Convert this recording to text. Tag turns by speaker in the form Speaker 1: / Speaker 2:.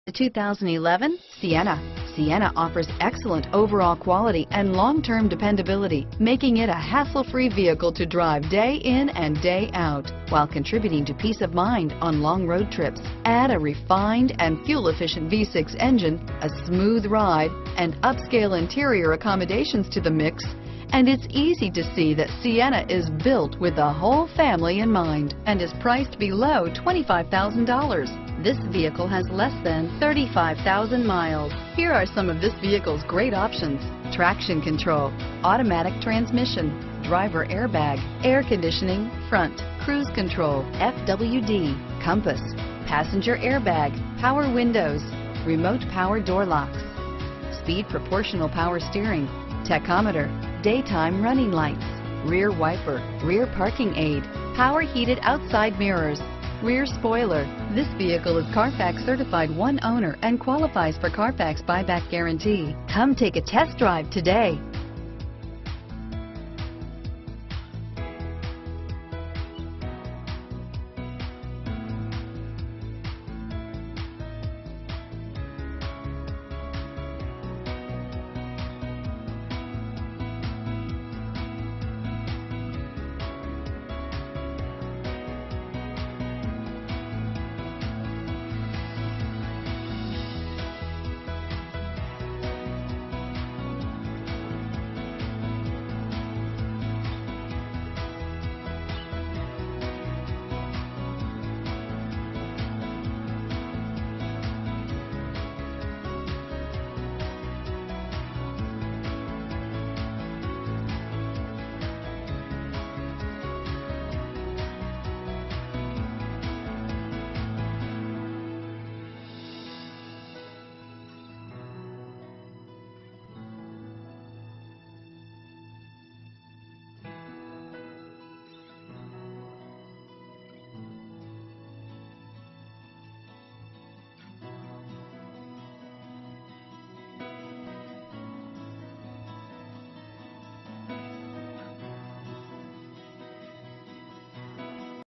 Speaker 1: The 2011 Sienna. Sienna offers excellent overall quality and long-term dependability, making it a hassle-free vehicle to drive day in and day out, while contributing to peace of mind on long road trips. Add a refined and fuel-efficient V6 engine, a smooth ride, and upscale interior accommodations to the mix, and it's easy to see that Sienna is built with the whole family in mind and is priced below $25,000. This vehicle has less than 35,000 miles. Here are some of this vehicle's great options: traction control, automatic transmission, driver airbag, air conditioning, front, cruise control, FWD, compass, passenger airbag, power windows, remote power door locks, speed proportional power steering, tachometer, daytime running lights, rear wiper, rear parking aid, power heated outside mirrors, rear spoiler. This vehicle is Carfax certified one owner and qualifies for Carfax buyback guarantee. Come take a test drive today.